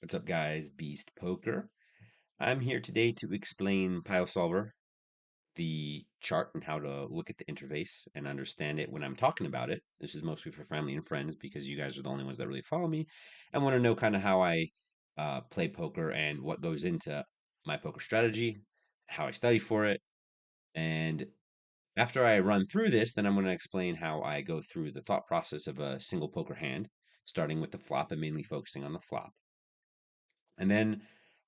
What's up, guys? Beast Poker. I'm here today to explain Piosolver, the chart, and how to look at the interface and understand it when I'm talking about it. This is mostly for family and friends because you guys are the only ones that really follow me and want to know kind of how I play poker and what goes into my poker strategy, how I study for it. And after I run through this, then I'm going to explain how I go through the thought process of a single poker hand, starting with the flop and mainly focusing on the flop. And then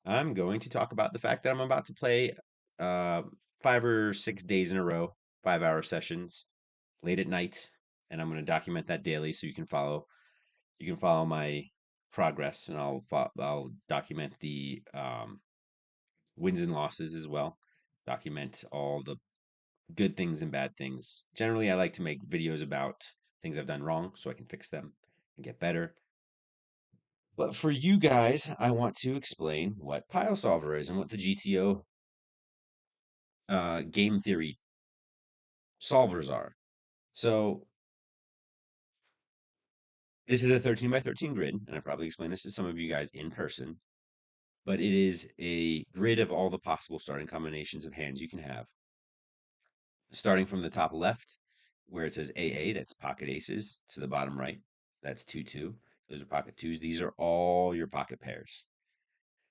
I'm going to talk about the fact that I'm about to play uh, 5 or 6 days in a row, 5 hour sessions late at night, and I'm going to document that daily so you can follow. You can follow my progress, and I'll document the wins and losses as well. Document all the good things and bad things. Generally, I like to make videos about things I've done wrong so I can fix them and get better. But for you guys, I want to explain what Piosolver is and what the GTO game theory solvers are. So this is a 13 by 13 grid, and I probably explained this to some of you guys in person, but it is a grid of all the possible starting combinations of hands you can have. Starting from the top left, where it says AA, that's pocket aces, to the bottom right, that's 2-2. Those are pocket twos. These are all your pocket pairs.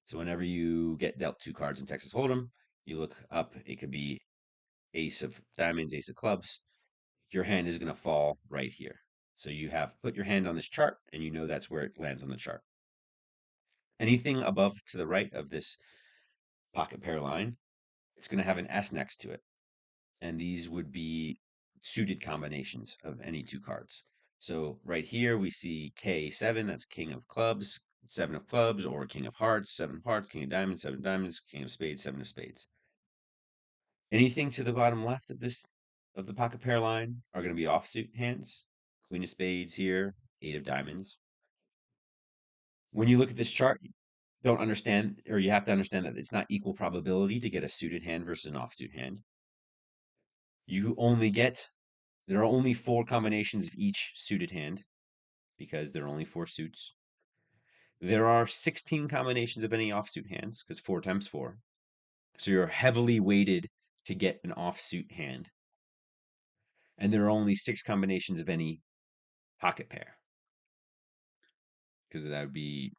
So whenever you get dealt two cards in Texas Hold'em, you look up, it could be ace of diamonds, ace of clubs. Your hand is going to fall right here. So you have put your hand on this chart and you know that's where it lands on the chart. Anything above to the right of this pocket pair line, it's going to have an S next to it. And these would be suited combinations of any two cards. So right here we see K7, that's king of clubs, seven of clubs, or king of hearts, seven of hearts, king of diamonds, seven of diamonds, king of spades, seven of spades. Anything to the bottom left of the pocket pair line are going to be offsuit hands. Queen of spades here, eight of diamonds. When you look at this chart, you don't understand, or you have to understand that it's not equal probability to get a suited hand versus an offsuit hand. You only get, there are only four combinations of each suited hand because there are only four suits. There are 16 combinations of any offsuit hands because 4 times 4. So you're heavily weighted to get an offsuit hand. And there are only 6 combinations of any pocket pair because that would be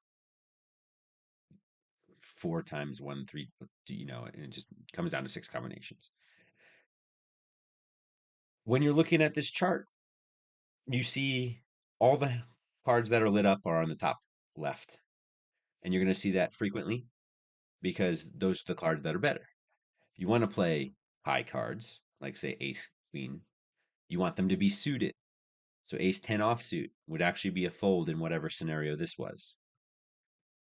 4 times 1, 3, and it just comes down to 6 combinations. When you're looking at this chart, you see all the cards that are lit up are on the top left. And you're going to see that frequently because those are the cards that are better. If you want to play high cards, like say ace, queen, you want them to be suited. So ace 10 offsuit would actually be a fold in whatever scenario this was.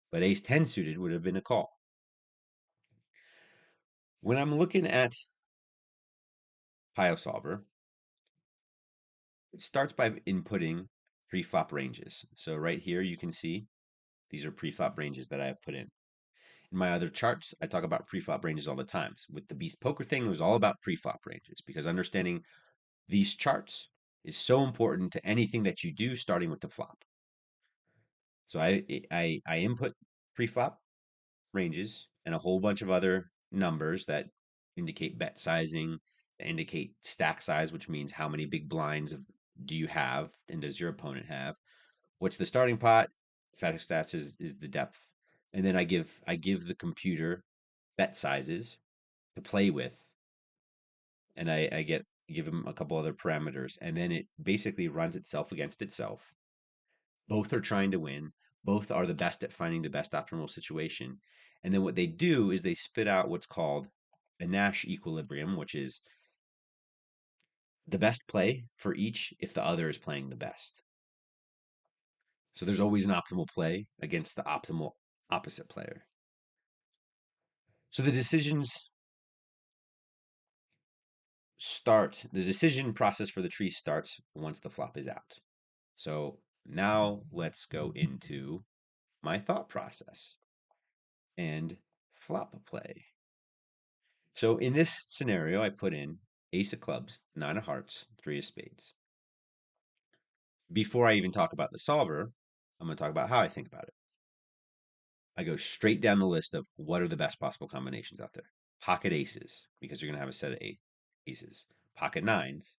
But ace 10 suited would have been a call. When I'm looking at Piosolver, it starts by inputting preflop ranges. So right here you can see these are preflop ranges that I have put in. In my other charts, I talk about preflop ranges all the time. With the Beast Poker thing, it was all about preflop ranges because understanding these charts is so important to anything that you do starting with the flop. So I input preflop ranges and a whole bunch of other numbers that indicate bet sizing, that indicate stack size, which means how many big blinds do you have and does your opponent have? What's the starting pot? Fact stats is the depth. And then I give the computer bet sizes to play with, and I give them a couple other parameters, and then it basically runs itself against itself. Both are trying to win. Both are the best at finding the best optimal situation. And then what they do is they spit out what's called a Nash equilibrium, which is the best play for each if the other is playing the best. So there's always an optimal play against the optimal opposite player. So the decision process for the tree starts once the flop is out. So now let's go into my thought process and flop play. So in this scenario, I put in ace of clubs, nine of hearts, three of spades. Before I even talk about the solver, I'm going to talk about how I think about it. I go straight down the list of what are the best possible combinations out there. Pocket aces, because you're going to have a set of aces. Pocket nines,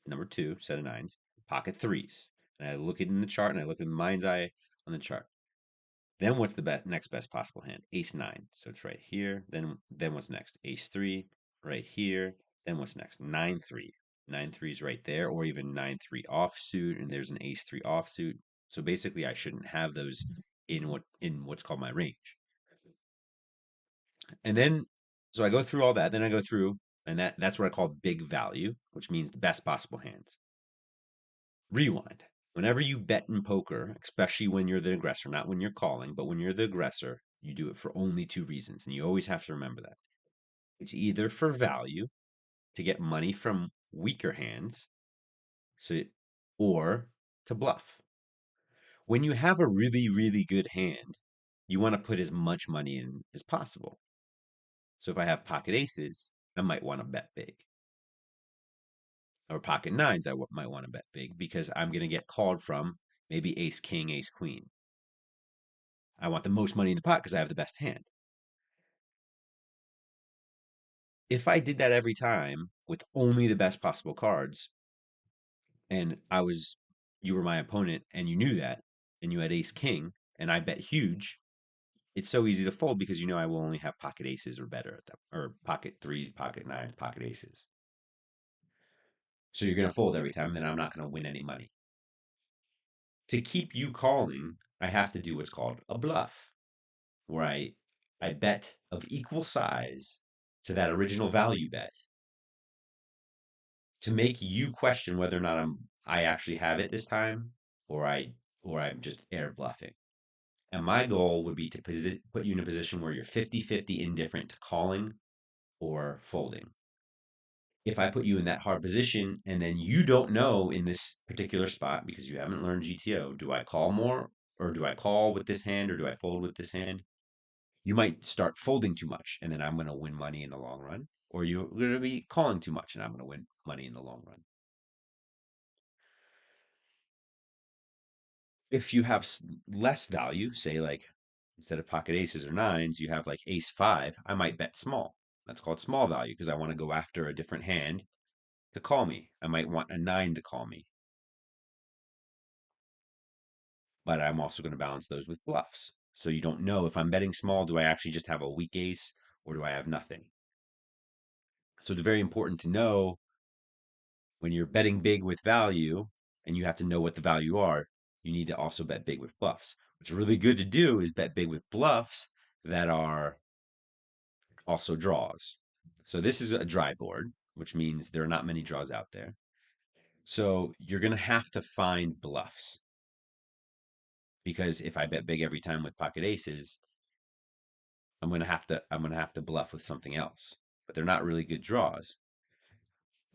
number two, set of nines. Pocket threes. And I look it in the chart and I look at the mind's eye on the chart. Then what's the next best possible hand? Ace nine. So it's right here. Then what's next? Ace three, right here. Then what's next? Nine three. Nine three is right there, or even nine three offsuit, and there's an ace three offsuit. So basically, I shouldn't have those in what's called my range. And then so I go through all that. Then I go through, and that's what I call big value, which means the best possible hands. Rewind. Whenever you bet in poker, especially when you're the aggressor, not when you're calling, but when you're the aggressor, you do it for only two reasons. And you always have to remember that. It's either for value to get money from weaker hands, so or to bluff. When you have a really, really good hand, you want to put as much money in as possible. So if I have pocket aces, I might want to bet big. Or pocket nines, I might want to bet big because I'm going to get called from maybe ace king, ace queen. I want the most money in the pot because I have the best hand. If I did that every time with only the best possible cards, and you were my opponent and you knew that, and you had ace king, and I bet huge, it's so easy to fold because you know I will only have pocket aces or better at them, or pocket threes, pocket nines, pocket aces. So you're going to fold every time, then I'm not going to win any money. To keep you calling, I have to do what's called a bluff, where I bet of equal size to that original value bet to make you question whether or not I actually have it this time or I'm just air bluffing. And my goal would be to put you in a position where you're 50-50 indifferent to calling or folding. If I put you in that hard position and then you don't know in this particular spot because you haven't learned GTO, do I call more or do I call with this hand or do I fold with this hand? You might start folding too much and then I'm going to win money in the long run, or you're going to be calling too much and I'm going to win money in the long run. If you have less value, say like instead of pocket aces or nines, you have like ace five, I might bet small. That's called small value because I want to go after a different hand to call me. I might want a nine to call me, but I'm also going to balance those with bluffs. So you don't know if I'm betting small, do I actually just have a weak ace or do I have nothing? So it's very important to know when you're betting big with value and you have to know what the value are, you need to also bet big with bluffs. What's really good to do is bet big with bluffs that are also draws. So this is a dry board, which means there are not many draws out there. So you're going to have to find bluffs because if I bet big every time with pocket aces, I'm going to have to bluff with something else. But they're not really good draws.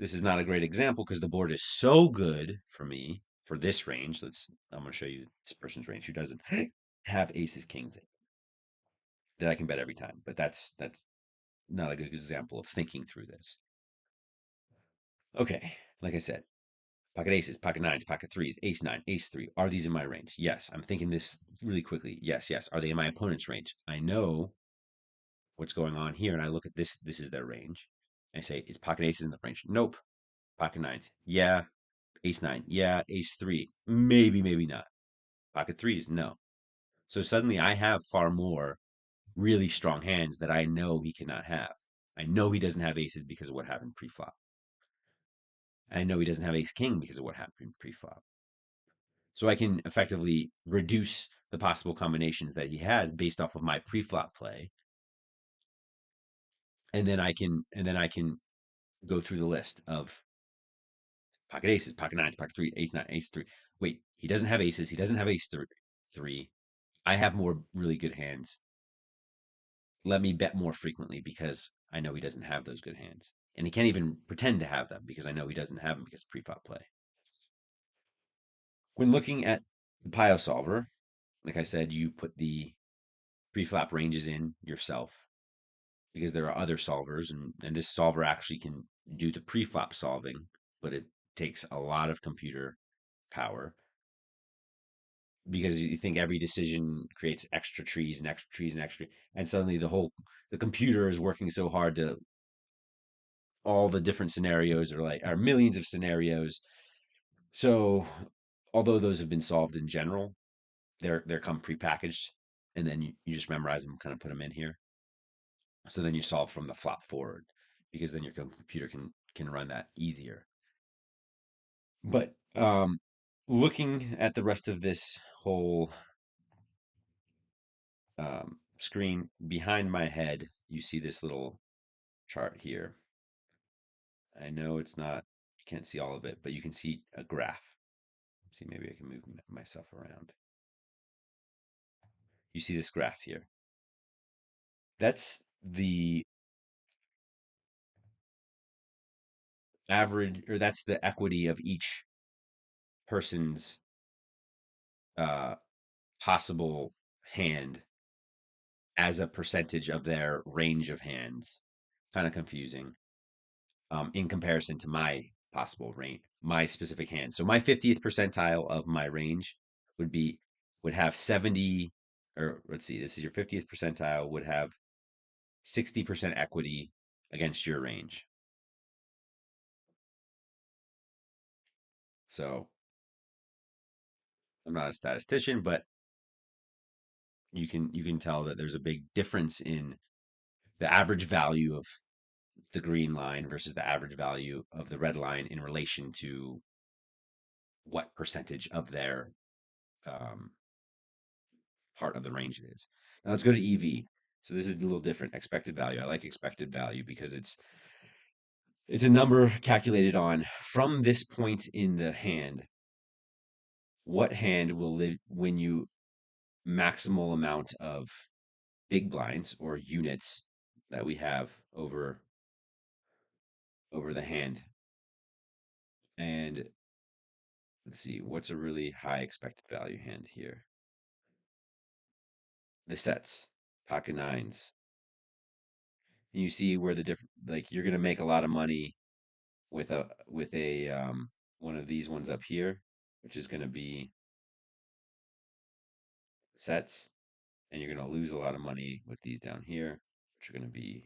This is not a great example because the board is so good for me for this range. I'm going to show you this person's range who doesn't have aces, kings that I can bet every time. But that's not a good example of thinking through this. Okay, like I said, pocket aces, pocket nines, pocket threes, ace nine, ace three. Are these in my range? Yes. I'm thinking this really quickly. Yes, yes. Are they in my opponent's range? I know what's going on here, and I look at this. This is their range. I say, is pocket aces in the range? Nope. Pocket nines. Yeah. Ace nine. Yeah. Ace three. Maybe, maybe not. Pocket threes. No. So suddenly I have far more really strong hands that I know he cannot have. I know he doesn't have aces because of what happened pre-flop. I know he doesn't have ace king because of what happened pre-flop. So I can effectively reduce the possible combinations that he has based off of my pre-flop play. And then I can go through the list of pocket aces, pocket nines, pocket three, ace nine, ace three. Wait, he doesn't have aces. He doesn't have ace three. I have more really good hands. Let me bet more frequently because I know he doesn't have those good hands. And he can't even pretend to have them because I know he doesn't have them because of pre-flop play. When looking at the Piosolver, like I said, you put the pre-flop ranges in yourself because there are other solvers, and this solver actually can do the pre-flop solving, but it takes a lot of computer power. because you think every decision creates extra trees and extra trees and extra, and suddenly the computer is working so hard to all the different scenarios are millions of scenarios. So although those have been solved in general, they're come prepackaged, and then you just memorize them, kind of put them in here. So then you solve from the flop forward, because then your computer can run that easier. But looking at the rest of this whole screen behind my head, you see this little chart here. I know it's not, you can't see all of it, but you can see a graph. See, maybe I can move myself around. You see this graph here. That's the average, or that's the equity of each person's uh, possible hand as a percentage of their range of hands. Kind of confusing in comparison to my possible range, my specific hand. So my 50th percentile of my range would be would have 70, or let's see, this is your 50th percentile, would have 60% equity against your range. So I'm not a statistician, but you can tell that there's a big difference in the average value of the green line versus the average value of the red line in relation to what percentage of their um, part of the range it is. Now let's go to EV. So this is a little different. Expected value. I like expected value because it's a number calculated on from this point in the hand. What hand will win you maximal amount of big blinds or units that we have over the hand? And let's see, what's a really high expected value hand here? The sets, pocket nines. And you see where the different, like you're gonna make a lot of money with a one of these ones up here, which is gonna be sets, and you're gonna lose a lot of money with these down here, which are gonna be,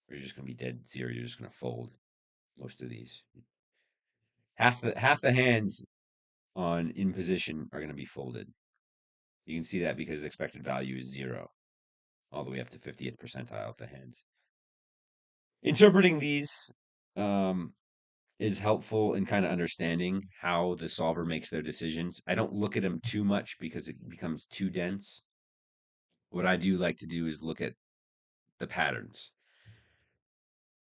or you're just gonna be dead zero. You're just gonna fold most of these. Half the hands on in position are gonna be folded. You can see that because the expected value is zero, all the way up to 50th percentile of the hands. Interpreting these um, is helpful in kind of understanding how the solver makes their decisions. I don't look at them too much because it becomes too dense. What I do like to do is look at the patterns.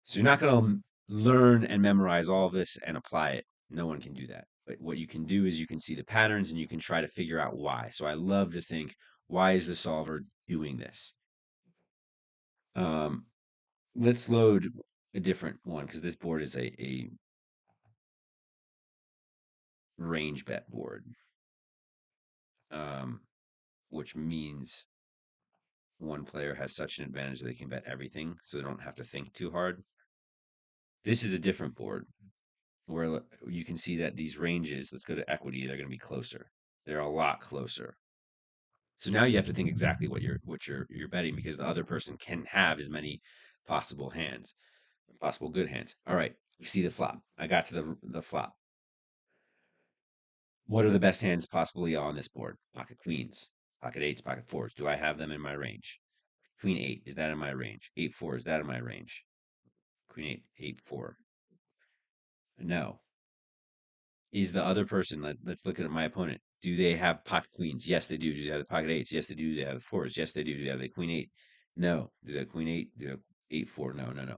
So you're not going to learn and memorize all of this and apply it. No one can do that. But what you can do is you can see the patterns and you can try to figure out why. So I love to think, why is the solver doing this? Um, let's load a different one because this board is a range bet board, um, which means one player has such an advantage that they can bet everything, so they don't have to think too hard. This is a different board where you can see that these ranges, let's go to equity, they're going to be closer. They're a lot closer. So now you have to think exactly what you're betting because the other person can have as many possible hands, possible good hands. All right, you see the flop. I got to the flop. What are the best hands possibly on this board? Pocket queens, pocket eights, pocket fours. Do I have them in my range? Queen eight, is that in my range? 8-4, is that in my range? Queen eight, 8-4. No. Is the other person, let's look at my opponent. Do they have pocket queens? Yes, they do. Do they have the pocket eights? Yes, they do. Do they have the fours? Yes, they do. Do they have the queen eight? No. Do they have queen eight? Do they have 8-4? No, no, no.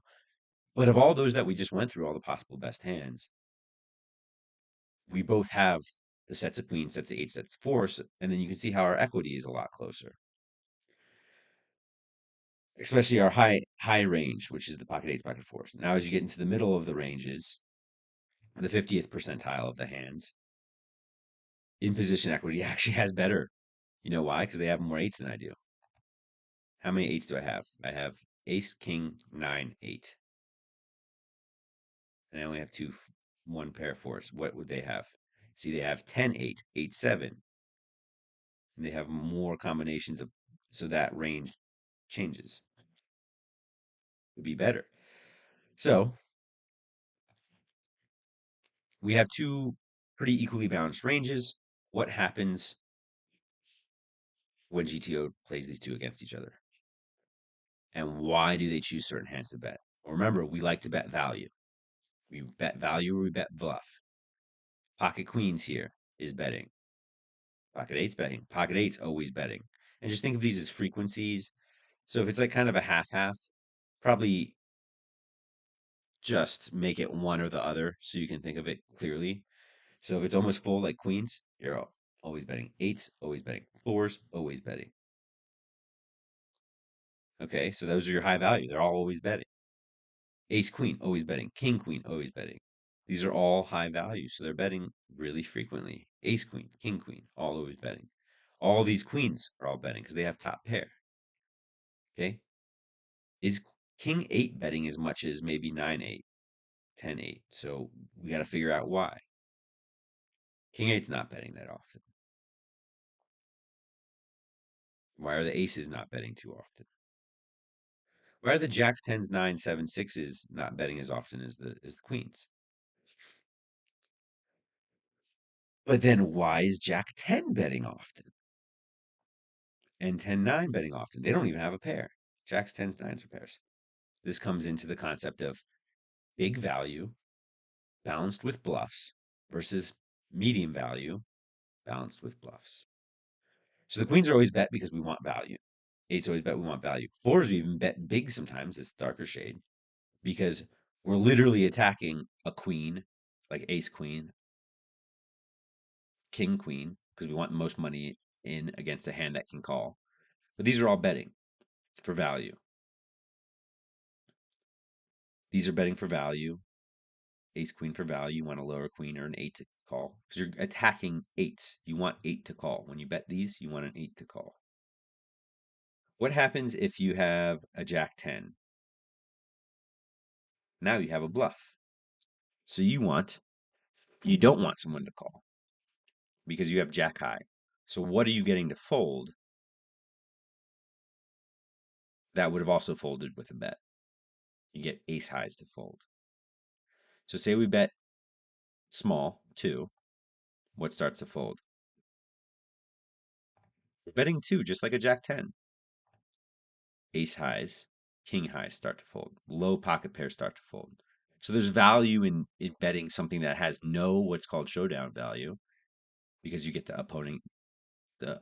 But of all those that we just went through, all the possible best hands, we both have the sets of queens, sets of eights, sets of fours, and then you can see how our equity is a lot closer. Especially our high range, which is the pocket eights, pocket fours. Now, as you get into the middle of the ranges, the 50th percentile of the hands, in position equity actually has better. You know why? Because they have more eights than I do. How many eights do I have? I have ace, king, nine, eight. And I only have one pair of fours. What would they have? See, they have 10, 8, 8, 7. and they have more combinations of, so that range changes. Would be better. So we have two pretty equally balanced ranges. What happens when GTO plays these two against each other? And why do they choose certain hands to bet? Well, remember, we like to bet value. We bet value or we bet bluff. Pocket queens here is betting. Pocket eight's betting. Pocket eight's always betting. And just think of these as frequencies. So if it's like kind of a half-half, probably just make it one or the other so you can think of it clearly. So if it's almost full like queens, you're always betting. Eights, always betting. Fours, always betting. Okay, so those are your high value. They're all always betting. Ace queen, always betting. King queen, always betting. These are all high value, so they're betting really frequently. Ace queen, king queen, all always betting. All these queens are all betting because they have top pair. Okay, is king eight betting as much as maybe 9-8, 10-8? So we got to figure out why. King eight's not betting that often. Why are the aces not betting too often? Why are the jacks, tens, nines, sevens, sixes not betting as often as the queens? But then why is jack 10 betting often? And 10-9 betting often? They don't even have a pair. Jacks, tens, nines are pairs. This comes into the concept of big value balanced with bluffs versus medium value balanced with bluffs. So the queens are always bet because we want value. Eights always bet we want value. Fours we even bet big sometimes. It's darker shade because we're literally attacking a queen, like ace queen, king queen, because we want the most money in against a hand that can call. But these are all betting for value. These are betting for value. Ace queen for value. You want a lower queen or an eight to call because you're attacking eights. You want eight to call. When you bet these, you want an eight to call. What happens if you have a jack 10? Now you have a bluff. So you don't want someone to call because you have jack high. So what are you getting to fold that would have also folded with a bet? You get ace highs to fold. So say we bet small, 2. What starts to fold? We're betting 2, just like a jack 10. Ace highs, king highs start to fold. Low pocket pairs start to fold. So there's value in betting something that has no what's called showdown value because you get the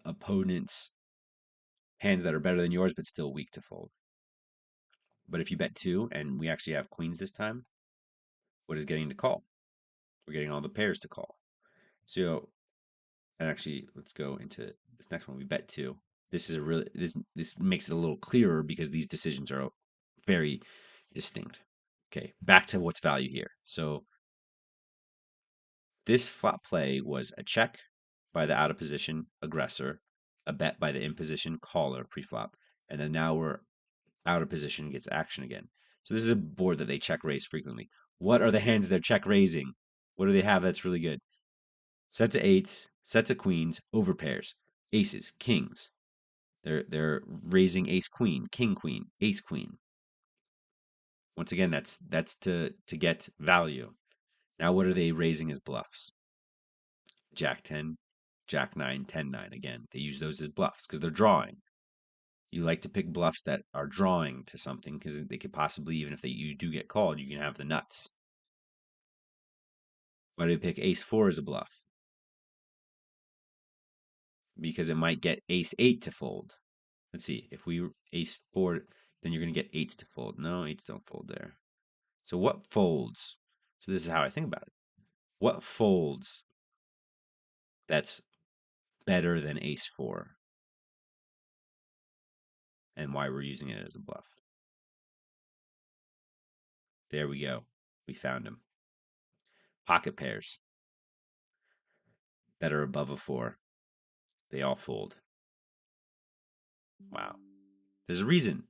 opponent's hands that are better than yours but still weak to fold. But if you bet 2 and we actually have queens this time, what is getting to call? We're getting all the pairs to call. So, and actually, let's go into this next one. We bet 2. This is a really this makes it a little clearer because these decisions are very distinct. Okay, back to what's value here. So this flop play was a check by the out of position aggressor, a bet by the in position caller preflop, and then now we're out of position gets action again. So this is a board that they check raise frequently. What are the hands they're check raising? What do they have that's really good? Sets of eights, sets of queens, over pairs, aces, kings. They're raising ace queen, king queen, ace queen. Once again, that's to get value. Now what are they raising as bluffs? Jack 10, Jack 9, 10 9. Again, they use those as bluffs because they're drawing. You like to pick bluffs that are drawing to something because they could possibly, even if you do get called, you can have the nuts. Why do they pick ace 4 as a bluff? Because it might get ace 8 to fold. Let's see. If we ace 4, then you're going to get eights to fold. No, eights don't fold there. So what folds? So this is how I think about it. What folds that's better than ace 4 and why we're using it as a bluff? There we go. We found them. Pocket pairs that are above a 4. They all fold. Wow. There's a reason.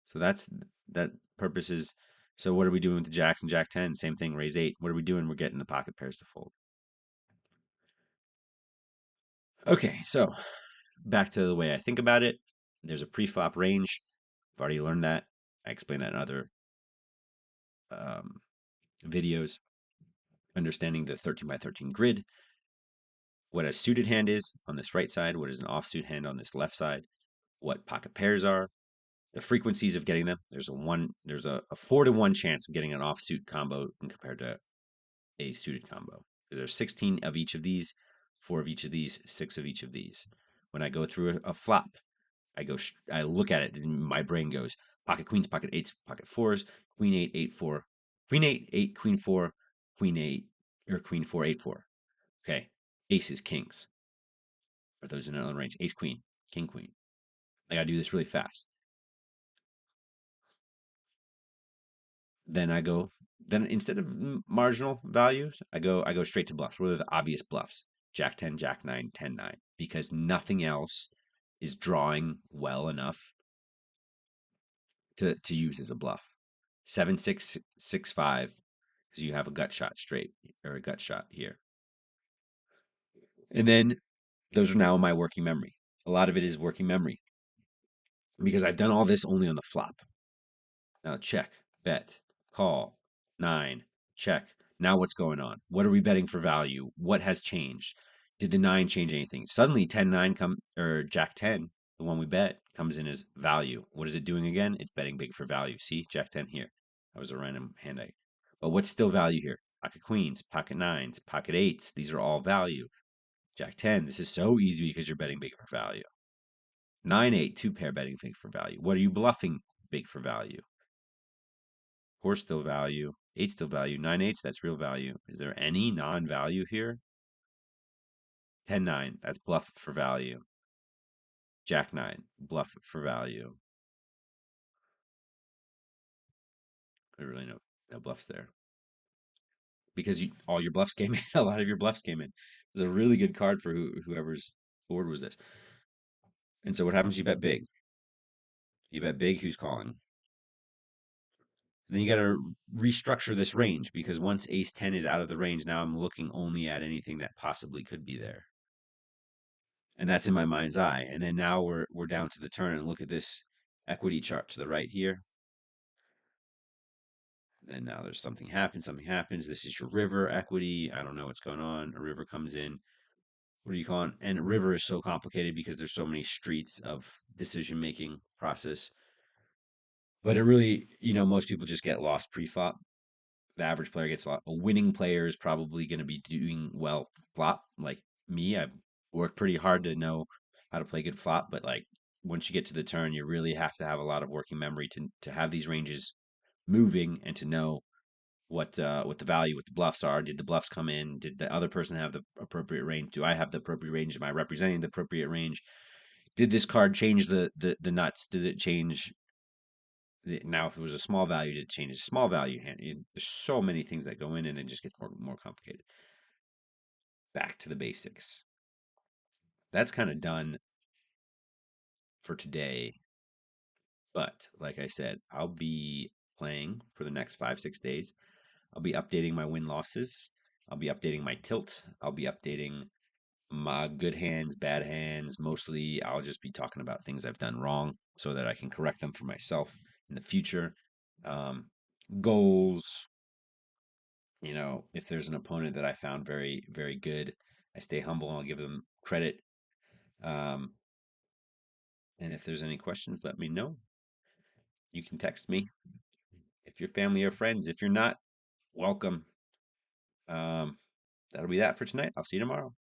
So that purpose is So what are we doing with the jacks and jack 10? Same thing, raise 8. What are we doing? We're getting the pocket pairs to fold. Okay, so back to the way I think about it. There's a pre-flop range. I've already learned that. I explained that in other um, videos. Understanding the 13 by 13 grid, what a suited hand is on this right side, what is an offsuit hand on this left side, what pocket pairs are, the frequencies of getting them. There's a 4-to-1 chance of getting an offsuit combo compared to a suited combo. Because there's 16 of each of these, 4 of each of these, 6 of each of these. When I go through a flop, I look at it, and my brain goes pocket queens, pocket eights, pocket fours, queen eight, eight four, queen eight, eight, queen four, queen eight, or queen four, eight four. Okay, aces, kings. Are those in another range? Ace, queen, king, queen. I gotta do this really fast. Then I go. Then instead of marginal values, I go straight to bluffs. What are the obvious bluffs? Jack 10, Jack 9, 10, 9. Because nothing else is drawing well enough to use as a bluff. 7, 6, 6, 5, because you have a gut shot straight or a gut shot here. And then those are now my working memory. A lot of it is working memory because I've done all this only on the flop. Now check, bet, call, 9, check. Now what's going on? What are we betting for value? What has changed? Did the 9 change anything? Suddenly 10, 9 or Jack 10, the one we bet, comes in as value. What is it doing again? It's betting big for value. See, Jack 10 here. That was a random hand I. But what's still value here? Pocket queens, pocket nines, pocket eights. These are all value. Jack 10, this is so easy because you're betting big for value. 9, 8, two pair betting big for value. What are you bluffing big for value? Four still value. Eight still value. 9 eights, that's real value. Is there any non-value here? 10 9, that's bluff for value. Jack 9, bluff for value. I really no bluffs there. Because all your bluffs came in. A lot of your bluffs came in. It's a really good card for whoever's board was this. And so what happens? You bet big. You bet big, who's calling? Then you got to restructure this range because once ace 10 is out of the range, now I'm looking only at anything that possibly could be there. And that's in my mind's eye. And then now we're down to the turn and look at this equity chart to the right here. And now there's something happens. This is your river equity. I don't know what's going on. A river comes in. What do you call it? And a river is so complicated because there's so many streets of decision making process. But it really, most people just get lost pre-flop. The average player gets a lot. A winning player is probably going to be doing well flop. Like me, I've worked pretty hard to know how to play good flop, but like once you get to the turn, you really have to have a lot of working memory to have these ranges moving and to know what the value, what the bluffs are. Did the bluffs come in? Did the other person have the appropriate range? Do I have the appropriate range? Am I representing the appropriate range? Did this card change the nuts? Did it change now, if it was a small value, to change a small value hand? There's so many things that go in, and it just gets more complicated. Back to the basics. That's kind of done for today. But like I said, I'll be playing for the next 5 6 days. I'll be updating my win losses. I'll be updating my tilt. I'll be updating my good hands, bad hands. Mostly, I'll just be talking about things I've done wrong so that I can correct them for myself in the future. Um, Goals, if there's an opponent that I found very, very good, I stay humble and I'll give them credit. Um, and if there's any questions, let me know. You can text me if you're family or friends. If you're not, welcome. That'll be that for tonight. I'll see you tomorrow.